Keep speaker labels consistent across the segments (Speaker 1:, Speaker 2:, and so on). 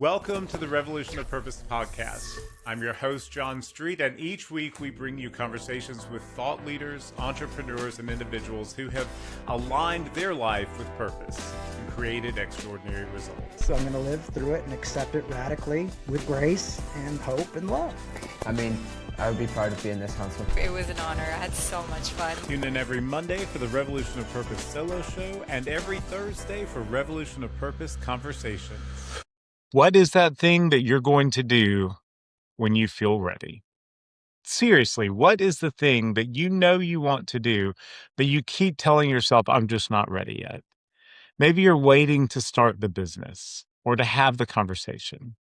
Speaker 1: Welcome to the Revolution of Purpose podcast. I'm your host, John Street, and each week we bring you conversations with thought leaders, entrepreneurs, and individuals who have aligned their life with purpose and created extraordinary results.
Speaker 2: So I'm going to live through it and accept it radically with grace and hope and love.
Speaker 3: I would be proud to be in this council.
Speaker 4: It was an honor. I had so much fun.
Speaker 1: Tune in every Monday for the Revolution of Purpose solo show and every Thursday for Revolution of Purpose conversations. What is that thing that you're going to do when you feel ready? Seriously, what is the thing that you know you want to do, but you keep telling yourself, I'm just not ready yet? Maybe you're waiting to start the business or to have the conversation,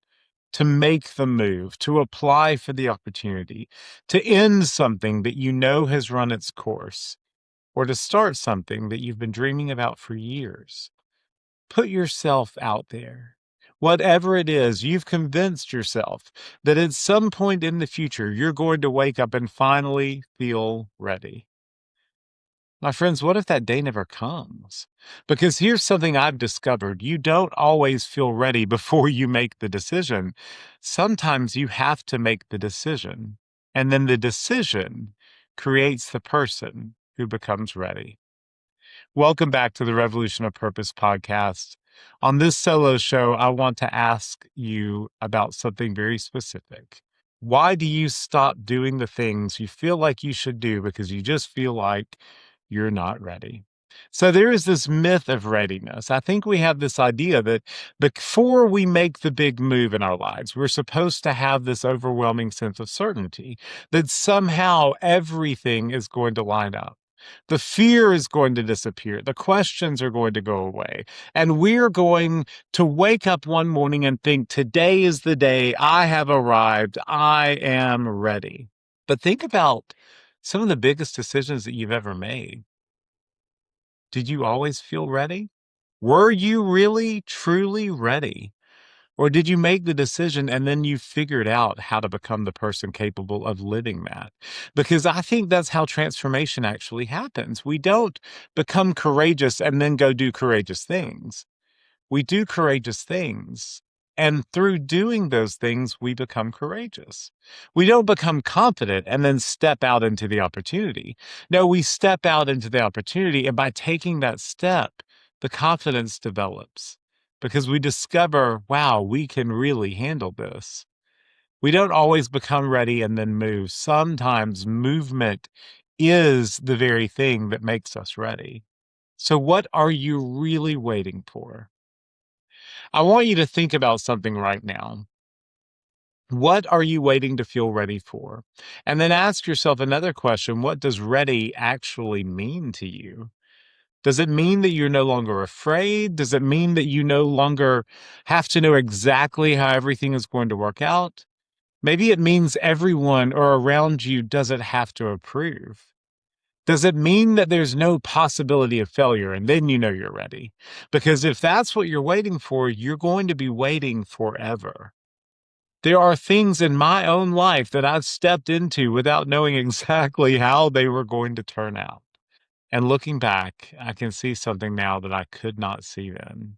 Speaker 1: to make the move, to apply for the opportunity, to end something that you know has run its course, or to start something that you've been dreaming about for years. Put yourself out there. Whatever it is, you've convinced yourself that at some point in the future, you're going to wake up and finally feel ready. My friends, what if that day never comes? Because here's something I've discovered. You don't always feel ready before you make the decision. Sometimes you have to make the decision, and then the decision creates the person who becomes ready. Welcome back to the Revolution of Purpose podcast. On this solo show, I want to ask you about something very specific. Why do you stop doing the things you feel like you should do because you just feel like you're not ready? So there is this myth of readiness. I think we have this idea that before we make the big move in our lives, we're supposed to have this overwhelming sense of certainty that somehow everything is going to line up. The fear is going to disappear. The questions are going to go away. And we're going to wake up one morning and think, today is the day. I have arrived. I am ready. But think about some of the biggest decisions that you've ever made. Did you always feel ready? Were you really, truly ready? Or did you make the decision and then you figured out how to become the person capable of living that? Because I think that's how transformation actually happens. We don't become courageous and then go do courageous things. We do courageous things. And through doing those things, we become courageous. We don't become confident and then step out into the opportunity. No, we step out into the opportunity. And by taking that step, the confidence develops. Because we discover, wow, we can really handle this. We don't always become ready and then move. Sometimes movement is the very thing that makes us ready. So what are you really waiting for? I want you to think about something right now. What are you waiting to feel ready for? And then ask yourself another question. What does ready actually mean to you? Does it mean that you're no longer afraid? Does it mean that you no longer have to know exactly how everything is going to work out? Maybe it means everyone or around you doesn't have to approve. Does it mean that there's no possibility of failure and then you know you're ready? Because if that's what you're waiting for, you're going to be waiting forever. There are things in my own life that I've stepped into without knowing exactly how they were going to turn out. And looking back, I can see something now that I could not see then.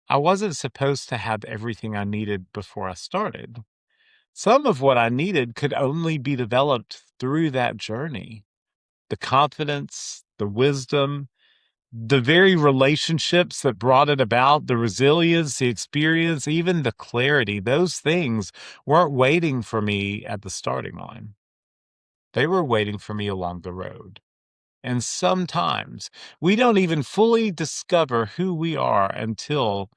Speaker 1: I wasn't supposed to have everything I needed before I started. Some of what I needed could only be developed through that journey. The confidence, the wisdom, the very relationships that brought it about, the resilience, the experience, even the clarity, those things weren't waiting for me at the starting line. They were waiting for me along the road. And sometimes we don't even fully discover who we are until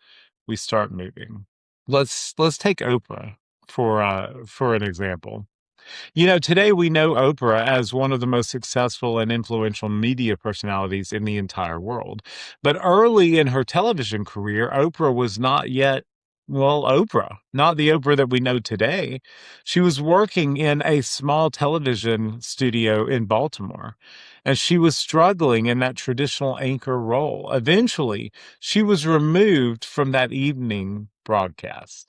Speaker 1: we start moving. Let's take Oprah for an example. You know, today we know Oprah as one of the most successful and influential media personalities in the entire world. But early in her television career, Oprah was not yet, well, Oprah, not the Oprah that we know today. She was working in a small television studio in Baltimore, and she was struggling in that traditional anchor role. Eventually, she was removed from that evening broadcast.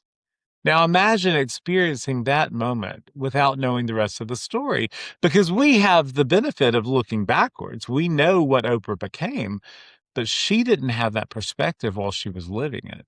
Speaker 1: Now imagine experiencing that moment without knowing the rest of the story, because we have the benefit of looking backwards. We know what Oprah became, but she didn't have that perspective while she was living it.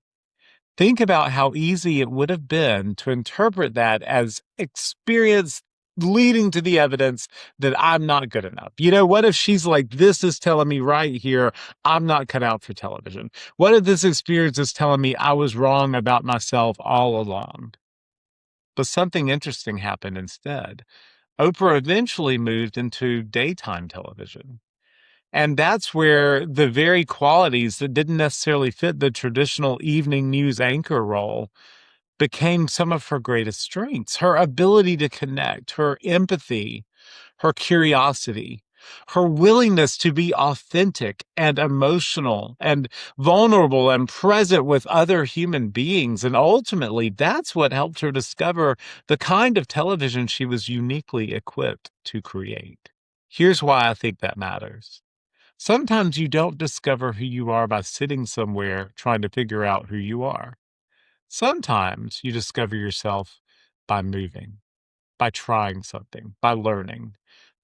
Speaker 1: Think about how easy it would have been to interpret that as experience leading to the evidence that I'm not good enough. What if she's like, this is telling me right here, I'm not cut out for television? What if this experience is telling me I was wrong about myself all along? But something interesting happened instead. Oprah eventually moved into daytime television. And that's where the very qualities that didn't necessarily fit the traditional evening news anchor role became some of her greatest strengths. Her ability to connect, her empathy, her curiosity, her willingness to be authentic and emotional and vulnerable and present with other human beings. And ultimately, that's what helped her discover the kind of television she was uniquely equipped to create. Here's why I think that matters. Sometimes you don't discover who you are by sitting somewhere trying to figure out who you are. Sometimes you discover yourself by moving, by trying something, by learning,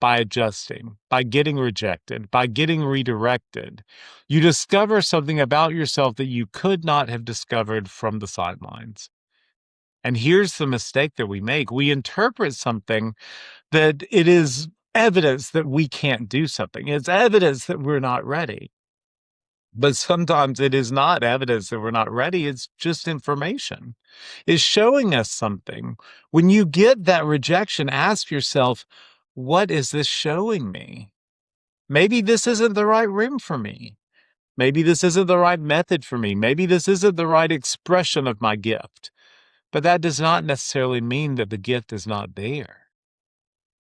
Speaker 1: by adjusting, by getting rejected, by getting redirected. You discover something about yourself that you could not have discovered from the sidelines. And here's the mistake that we make. We interpret something that it is evidence that we can't do something. It's evidence that we're not ready. But sometimes it is not evidence that we're not ready. It's just information. It's showing us something. When you get that rejection, ask yourself, what is this showing me? Maybe this isn't the right room for me. Maybe this isn't the right method for me. Maybe this isn't the right expression of my gift. But that does not necessarily mean that the gift is not there.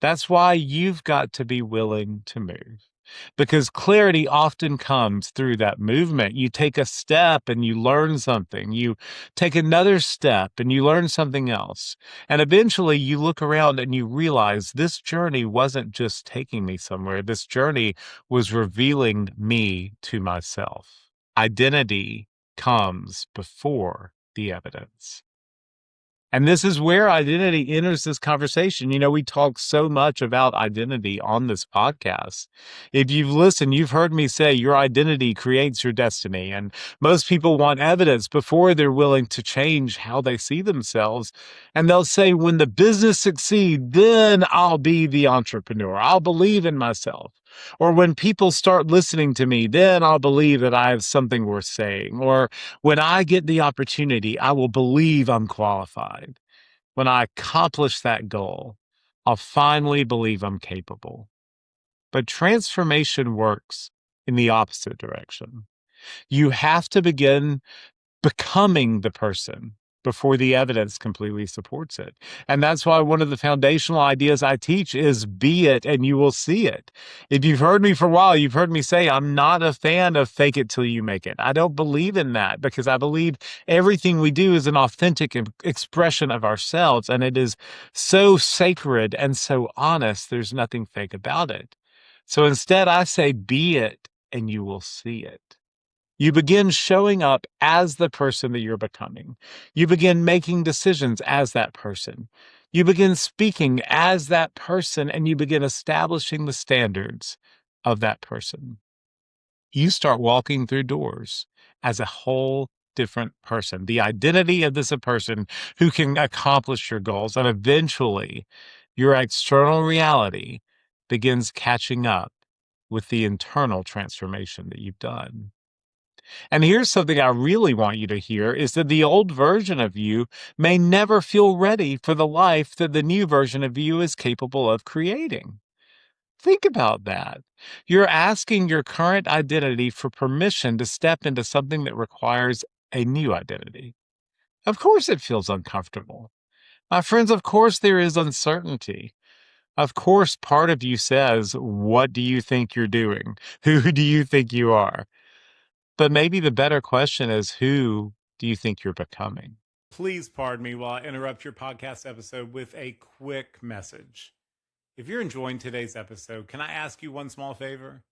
Speaker 1: That's why you've got to be willing to move, because clarity often comes through that movement. You take a step and you learn something. You take another step and you learn something else. And eventually you look around and you realize this journey wasn't just taking me somewhere. This journey was revealing me to myself. Identity comes before the evidence. And this is where identity enters this conversation. We talk so much about identity on this podcast. If you've listened, you've heard me say your identity creates your destiny. And most people want evidence before they're willing to change how they see themselves. And they'll say, when the business succeeds, then I'll be the entrepreneur. I'll believe in myself. Or when people start listening to me, then I'll believe that I have something worth saying. Or when I get the opportunity, I will believe I'm qualified. When I accomplish that goal, I'll finally believe I'm capable. But transformation works in the opposite direction. You have to begin becoming the person before the evidence completely supports it. And that's why one of the foundational ideas I teach is be it and you will see it. If you've heard me for a while, you've heard me say I'm not a fan of fake it till you make it. I don't believe in that, because I believe everything we do is an authentic expression of ourselves, and it is so sacred and so honest. There's nothing fake about it. So instead, I say be it and you will see it. You begin showing up as the person that you're becoming. You begin making decisions as that person. You begin speaking as that person, and you begin establishing the standards of that person. You start walking through doors as a whole different person. The identity of this a person who can accomplish your goals, and eventually your external reality begins catching up with the internal transformation that you've done. And here's something I really want you to hear is that the old version of you may never feel ready for the life that the new version of you is capable of creating. Think about that. You're asking your current identity for permission to step into something that requires a new identity. Of course it feels uncomfortable. My friends, of course there is uncertainty. Of course part of you says, what do you think you're doing? Who do you think you are? But maybe the better question is, who do you think you're becoming? Please pardon me while I interrupt your podcast episode with a quick message. If you're enjoying today's episode, can I ask you one small favor?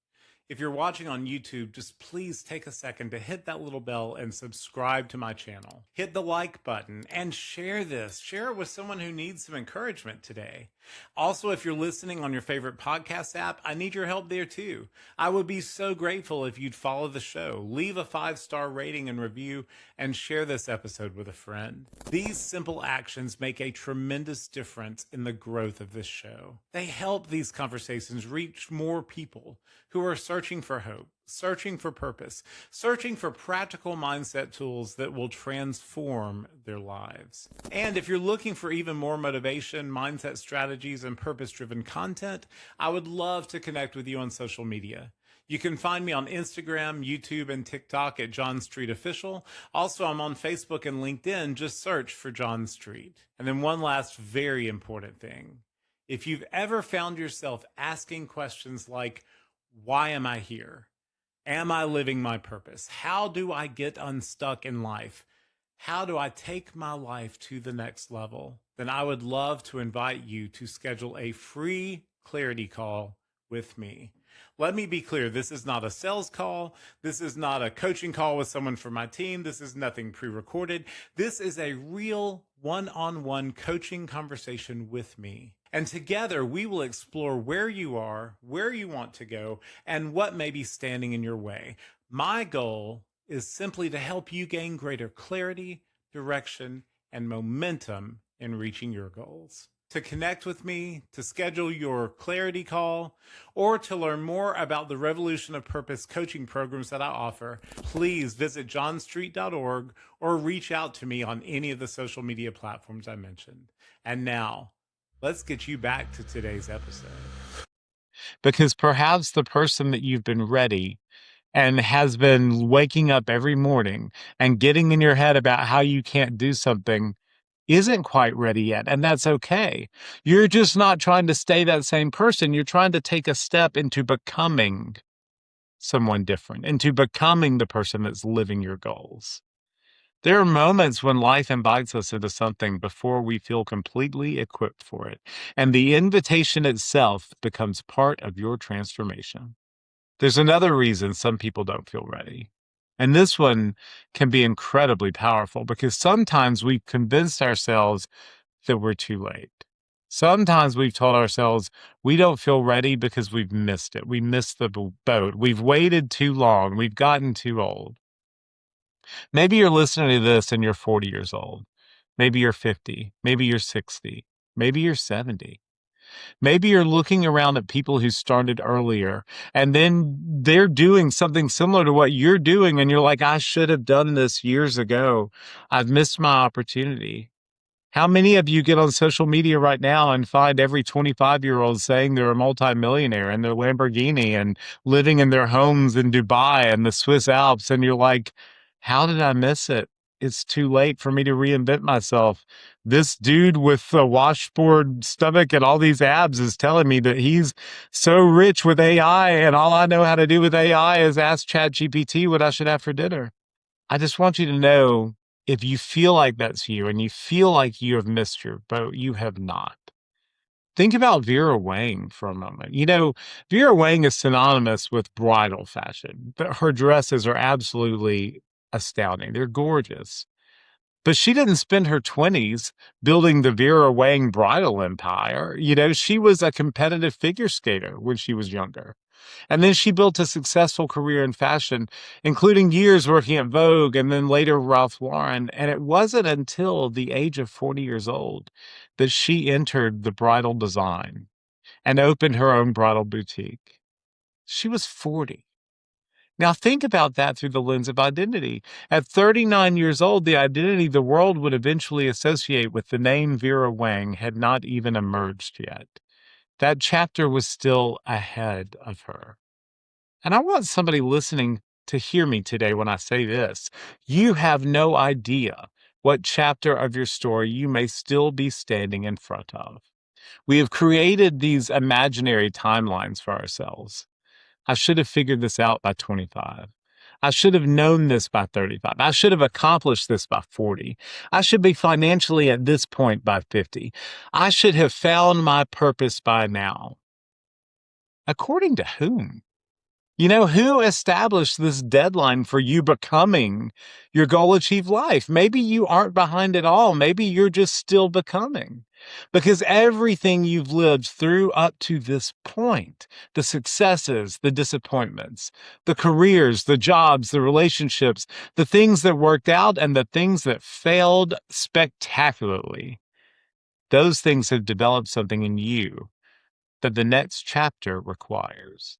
Speaker 1: If you're watching on YouTube, just please take a second to hit that little bell and subscribe to my channel. Hit the like button and share this. Share it with someone who needs some encouragement today. Also, if you're listening on your favorite podcast app, I need your help there too. I would be so grateful if you'd follow the show, leave a 5-star rating and review, and share this episode with a friend. These simple actions make a tremendous difference in the growth of this show. They help these conversations reach more people who are searching for hope, searching for purpose, searching for practical mindset tools that will transform their lives. And if you're looking for even more motivation, mindset strategies, and purpose-driven content, I would love to connect with you on social media. You can find me on Instagram, YouTube, and TikTok at John Street Official. Also, I'm on Facebook and LinkedIn. Just search for John Street. And then one last very important thing. If you've ever found yourself asking questions like, why am I here? Am I living my purpose? How do I get unstuck in life? How do I take my life to the next level? Then I would love to invite you to schedule a free clarity call with me. Let me be clear, this is not a sales call. This is not a coaching call with someone from my team. This is nothing pre-recorded. This is a real one-on-one coaching conversation with me. And together we will explore where you are, where you want to go, and what may be standing in your way. My goal is simply to help you gain greater clarity, direction, and momentum in reaching your goals. To connect with me, to schedule your clarity call, or to learn more about the Revolution of Purpose coaching programs that I offer, please visit johnstreet.org or reach out to me on any of the social media platforms I mentioned. And now, let's get you back to today's episode. Because perhaps the person that you've been ready and has been waking up every morning and getting in your head about how you can't do something isn't quite ready yet, and that's okay. You're just not trying to stay that same person. You're trying to take a step into becoming someone different, into becoming the person that's living your goals. There are moments when life invites us into something before we feel completely equipped for it, and the invitation itself becomes part of your transformation. There's another reason some people don't feel ready. And this one can be incredibly powerful because sometimes we've convinced ourselves that we're too late. Sometimes we've told ourselves we don't feel ready because we've missed it. We missed the boat. We've waited too long. We've gotten too old. Maybe you're listening to this and you're 40 years old. Maybe you're 50. Maybe you're 60. Maybe you're 70. Maybe you're looking around at people who started earlier and then they're doing something similar to what you're doing. And you're like, I should have done this years ago. I've missed my opportunity. How many of you get on social media right now and find every 25-year-old saying they're a multimillionaire in their Lamborghini and living in their homes in Dubai and the Swiss Alps? And you're like, how did I miss it? It's too late for me to reinvent myself. This dude with a washboard stomach and all these abs is telling me that he's so rich with AI, and all I know how to do with AI is ask ChatGPT what I should have for dinner. I just want you to know, if you feel like that's you and you feel like you have missed your boat, you have not. Think about Vera Wang for a moment. You know, Vera Wang is synonymous with bridal fashion. Her dresses are absolutely astounding. They're gorgeous. But she didn't spend her 20s building the Vera Wang bridal empire. You know, she was a competitive figure skater when she was younger. And then she built a successful career in fashion, including years working at Vogue and then later Ralph Lauren. And it wasn't until the age of 40 years old that she entered the bridal design and opened her own bridal boutique. She was 40. Now think about that through the lens of identity. At 39 years old, the identity the world would eventually associate with the name Vera Wang had not even emerged yet. That chapter was still ahead of her. And I want somebody listening to hear me today when I say this. You have no idea what chapter of your story you may still be standing in front of. We have created these imaginary timelines for ourselves. I should have figured this out by 25. I should have known this by 35. I should have accomplished this by 40. I should be financially at this point by 50. I should have found my purpose by now. According to whom? Who established this deadline for you becoming your goal achieved life? Maybe you aren't behind at all. Maybe you're just still becoming. Because everything you've lived through up to this point, the successes, the disappointments, the careers, the jobs, the relationships, the things that worked out and the things that failed spectacularly, those things have developed something in you that the next chapter requires.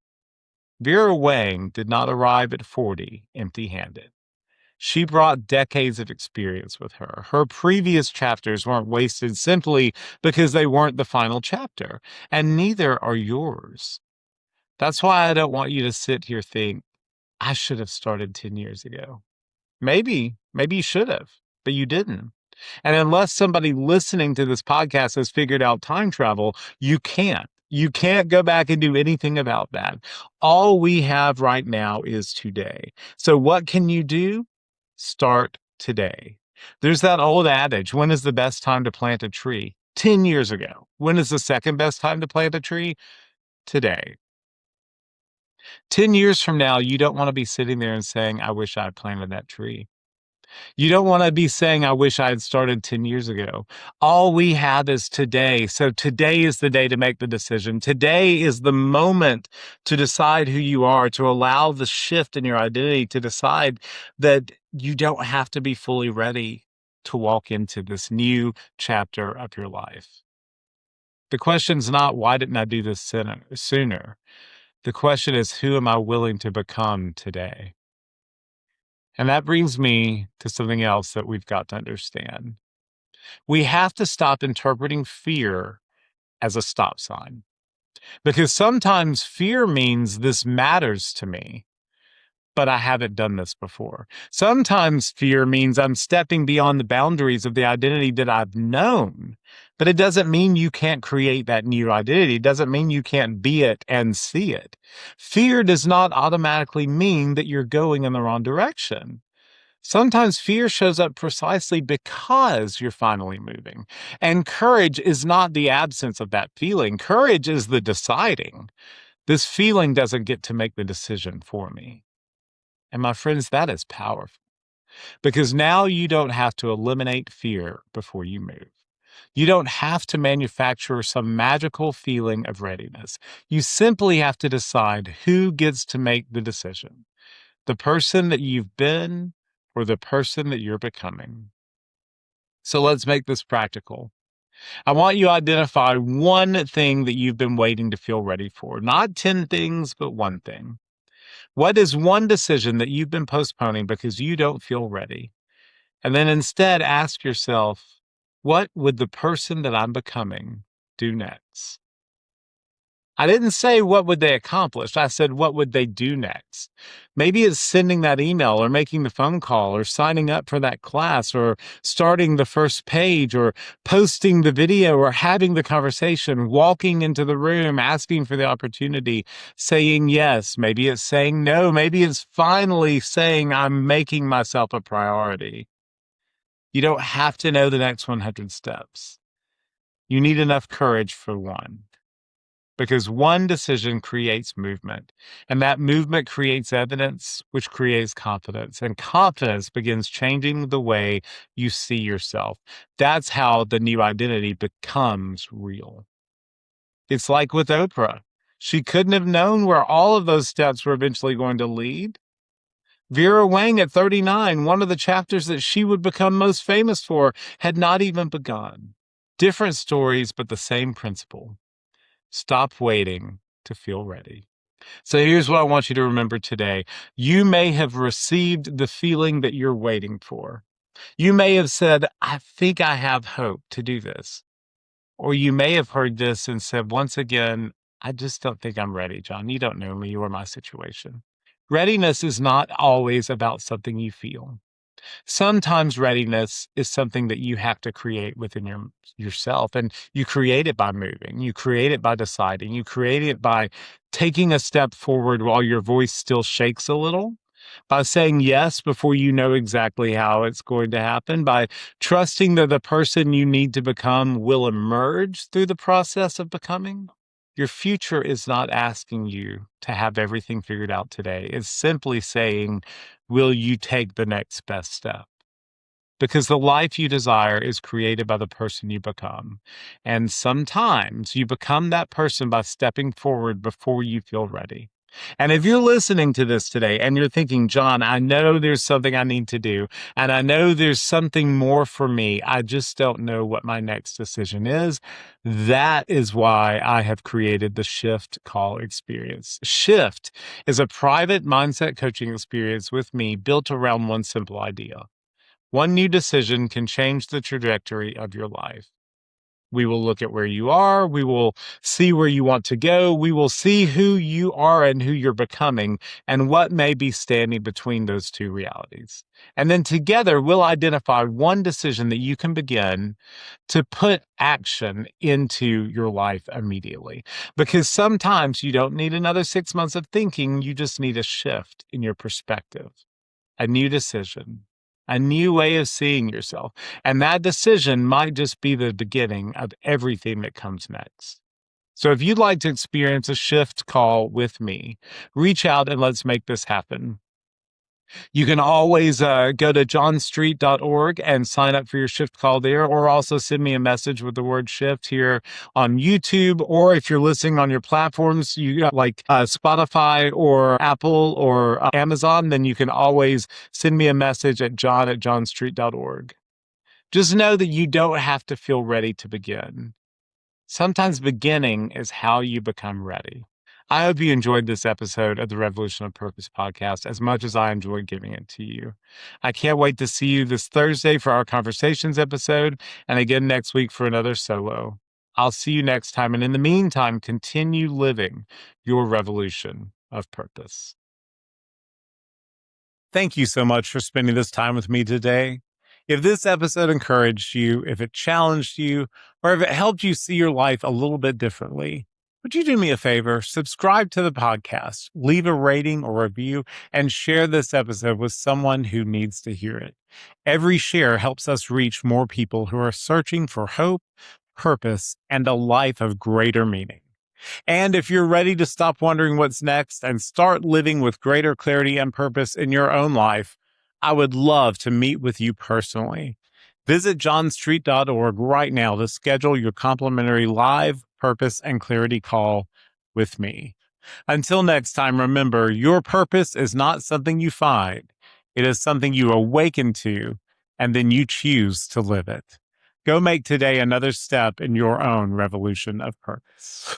Speaker 1: Vera Wang did not arrive at 40 empty-handed. She brought decades of experience with her. Her previous chapters weren't wasted simply because they weren't the final chapter, and neither are yours. That's why I don't want you to sit here think, I should have started 10 years ago. Maybe you should have, but you didn't. And unless somebody listening to this podcast has figured out time travel, you can't. You can't go back and do anything about that. All we have right now is today. So what can you do? Start today. There's that old adage, when is the best time to plant a tree? 10 years ago. When is the second best time to plant a tree? Today. 10 years from now, you don't want to be sitting there and saying, I wish I had planted that tree. You don't want to be saying, I wish I had started 10 years ago. All we have is today. So today is the day to make the decision. Today is the moment to decide who you are, to allow the shift in your identity, to decide that you don't have to be fully ready to walk into this new chapter of your life. The question's not, why didn't I do this sooner? The question is, who am I willing to become today? And that brings me to something else that we've got to understand. We have to stop interpreting fear as a stop sign. Because sometimes fear means this matters to me, but I haven't done this before. Sometimes fear means I'm stepping beyond the boundaries of the identity that I've known, but it doesn't mean you can't create that new identity. It doesn't mean you can't be it and see it. Fear does not automatically mean that you're going in the wrong direction. Sometimes fear shows up precisely because you're finally moving. And courage is not the absence of that feeling. Courage is the deciding. This feeling doesn't get to make the decision for me. And my friends, that is powerful. Because now you don't have to eliminate fear before you move. You don't have to manufacture some magical feeling of readiness. You simply have to decide who gets to make the decision. The person that you've been or the person that you're becoming. So let's make this practical. I want you to identify one thing that you've been waiting to feel ready for. Not 10 things, but one thing. What is one decision that you've been postponing because you don't feel ready? And then instead ask yourself, what would the person that I'm becoming do next? I didn't say what would they accomplish. I said, what would they do next? Maybe it's sending that email or making the phone call or signing up for that class or starting the first page or posting the video or having the conversation, walking into the room, asking for the opportunity, saying yes. Maybe it's saying no. Maybe it's finally saying I'm making myself a priority. You don't have to know the next 100 steps. You need enough courage for one. Because one decision creates movement, and that movement creates evidence, which creates confidence, and confidence begins changing the way you see yourself. That's how the new identity becomes real. It's like with Oprah. She couldn't have known where all of those steps were eventually going to lead. Vera Wang at 39, one of the chapters that she would become most famous for, had not even begun. Different stories, but the same principle. Stop waiting to feel ready. So here's what I want you to remember today. You may have received the feeling that you're waiting for. You may have said, I think I have hope to do this. Or you may have heard this and said, once again, I just don't think I'm ready, John. You don't know me or my situation. Readiness is not always about something you feel. Sometimes readiness is something that you have to create within yourself, and you create it by moving. You create it by deciding. You create it by taking a step forward while your voice still shakes a little, by saying yes before you know exactly how it's going to happen, by trusting that the person you need to become will emerge through the process of becoming. Your future is not asking you to have everything figured out today. It's simply saying, will you take the next best step? Because the life you desire is created by the person you become. And sometimes you become that person by stepping forward before you feel ready. And if you're listening to this today and you're thinking, John, I know there's something I need to do, and I know there's something more for me, I just don't know what my next decision is. That is why I have created the Shift Call experience. Shift is a private mindset coaching experience with me built around one simple idea. One new decision can change the trajectory of your life. We will look at where you are. We will see where you want to go. We will see who you are and who you're becoming and what may be standing between those two realities. And then together, we'll identify one decision that you can begin to put action into your life immediately. Because sometimes you don't need another 6 months of thinking. You just need a shift in your perspective, a new decision, a new way of seeing yourself. And that decision might just be the beginning of everything that comes next. So if you'd like to experience a shift call with me, reach out and let's make this happen. You can always go to johnstreet.org and sign up for your shift call there, or also send me a message with the word shift here on YouTube. Or if you're listening on your platforms, like Spotify or Apple or Amazon, then you can always send me a message at john@johnstreet.org. Just know that you don't have to feel ready to begin. Sometimes beginning is how you become ready. I hope you enjoyed this episode of the Revolution of Purpose podcast as much as I enjoyed giving it to you. I can't wait to see you this Thursday for our Conversations episode and again next week for another solo. I'll see you next time. And in the meantime, continue living your revolution of purpose. Thank you so much for spending this time with me today. If this episode encouraged you, if it challenged you, or if it helped you see your life a little bit differently, would you do me a favor? Subscribe to the podcast, leave a rating or review, and share this episode with someone who needs to hear it. Every share helps us reach more people who are searching for hope, purpose, and a life of greater meaning. And if you're ready to stop wondering what's next and start living with greater clarity and purpose in your own life, I would love to meet with you personally. Visit johnstreet.org right now to schedule your complimentary live purpose and clarity call with me. Until next time, remember, your purpose is not something you find. It is something you awaken to, and then you choose to live it. Go make today another step in your own revolution of purpose.